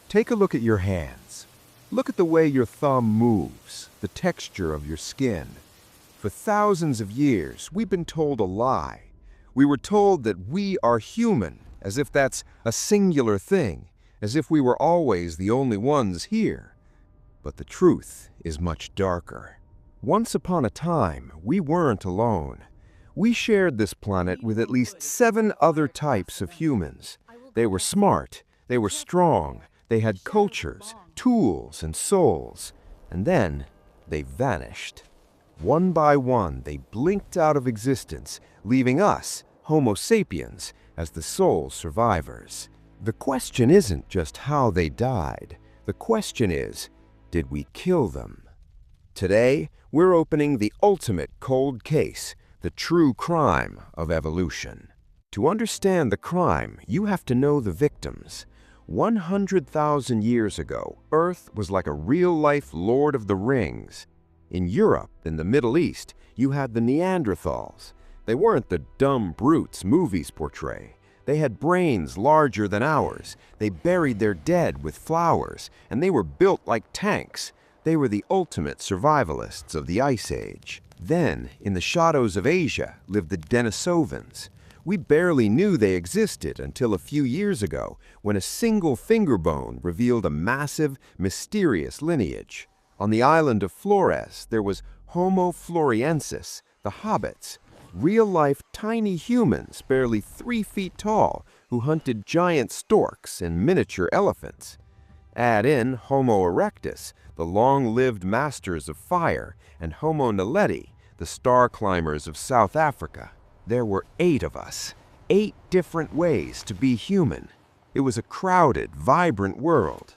Take a look at your hands. Look at the way your thumb moves, the texture of your skin. For thousands of years, we've been told a lie. We were told that we are human, as if that's a singular thing, as if we were always the only ones here. But the truth is much darker. Once upon a time, we weren't alone. We shared this planet with at least 7 other types of humans. They were smart, they were strong, they had cultures, tools, and souls. And then, they vanished. One by one, they blinked out of existence, leaving us, Homo sapiens, as the sole survivors. The question isn't just how they died. The question is, did we kill them? Today, we're opening the ultimate cold case, the true crime of evolution. To understand the crime, you have to know the victims. 100,000 years ago, Earth was like a real-life Lord of the Rings. In Europe, in the Middle East, you had the Neanderthals. They weren't the dumb brutes movies portray. They had brains larger than ours. They buried their dead with flowers, and they were built like tanks. They were the ultimate survivalists of the Ice Age. Then, in the shadows of Asia, lived the Denisovans. We barely knew they existed until a few years ago, when a single finger bone revealed a massive, mysterious lineage. On the island of Flores, there was Homo floresiensis, the Hobbits, real-life tiny humans barely 3 feet tall who hunted giant storks and miniature elephants. Add in Homo erectus, the long-lived masters of fire, and Homo naledi, the star climbers of South Africa. There were 8 of us, 8 different ways to be human. It was a crowded, vibrant world.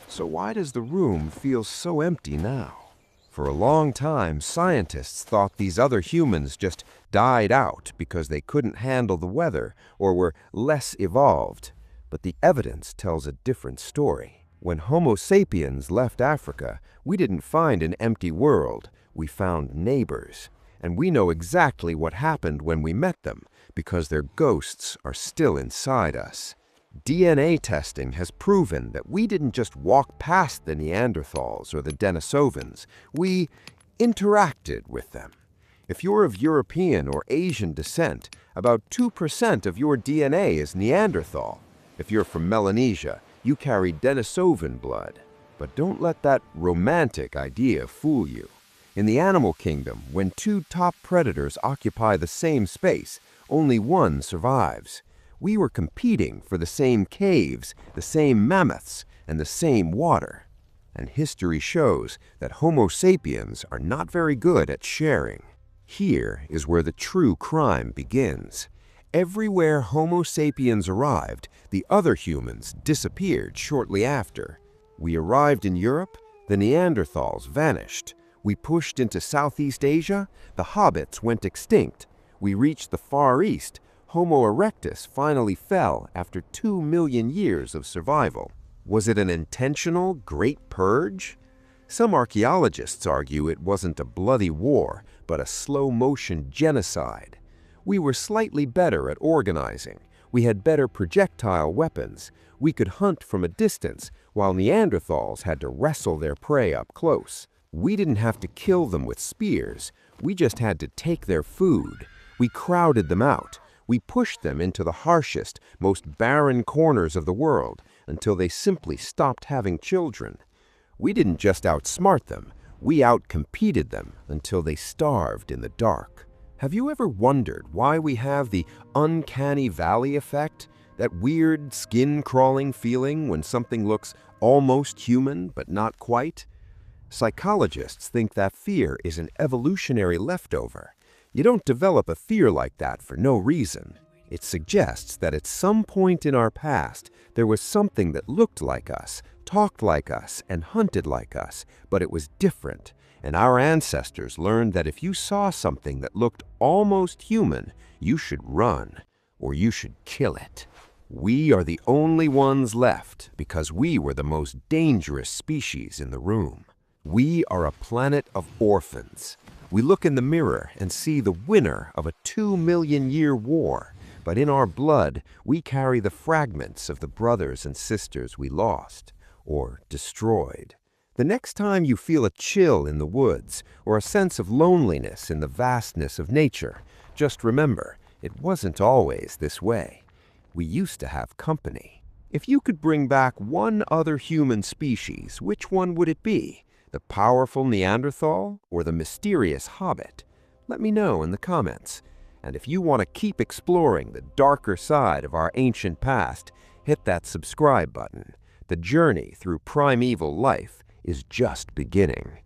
So why does the room feel so empty now? For a long time, scientists thought these other humans just died out because they couldn't handle the weather or were less evolved. But the evidence tells a different story. When Homo sapiens left Africa, we didn't find an empty world. We found neighbors. And we know exactly what happened when we met them, because their ghosts are still inside us. DNA testing has proven that we didn't just walk past the Neanderthals or the Denisovans, we interacted with them. If you're of European or Asian descent, about 2% of your DNA is Neanderthal. If you're from Melanesia, you carry Denisovan blood. But don't let that romantic idea fool you. In the animal kingdom, when 2 top predators occupy the same space, only one survives. We were competing for the same caves, the same mammoths, and the same water. And history shows that Homo sapiens are not very good at sharing. Here is where the true crime begins. Everywhere Homo sapiens arrived, the other humans disappeared shortly after. We arrived in Europe, the Neanderthals vanished. We pushed into Southeast Asia, the Hobbits went extinct. We reached the Far East, Homo erectus finally fell after 2 million years of survival. Was it an intentional Great Purge? Some archaeologists argue it wasn't a bloody war, but a slow-motion genocide. We were slightly better at organizing. We had better projectile weapons. We could hunt from a distance, while Neanderthals had to wrestle their prey up close. We didn't have to kill them with spears. We just had to take their food. We crowded them out. We pushed them into the harshest, most barren corners of the world until they simply stopped having children. We didn't just outsmart them. We outcompeted them until they starved in the dark. Have you ever wondered why we have the Uncanny Valley effect? That weird, skin-crawling feeling when something looks almost human but not quite? Psychologists think that fear is an evolutionary leftover. You don't develop a fear like that for no reason. It suggests that at some point in our past, there was something that looked like us, talked like us, and hunted like us, but it was different. And our ancestors learned that if you saw something that looked almost human, you should run, or you should kill it. We are the only ones left because we were the most dangerous species in the room. We are a planet of orphans. We look in the mirror and see the winner of a 2-million-year war, but in our blood, we carry the fragments of the brothers and sisters we lost. or destroyed. The next time you feel a chill in the woods or a sense of loneliness in the vastness of nature, just remember, it wasn't always this way. We used to have company. If you could bring back one other human species, which one would it be? The powerful Neanderthal or the mysterious Hobbit? Let me know in the comments. And if you want to keep exploring the darker side of our ancient past, hit that subscribe button. The journey through primeval life is just beginning.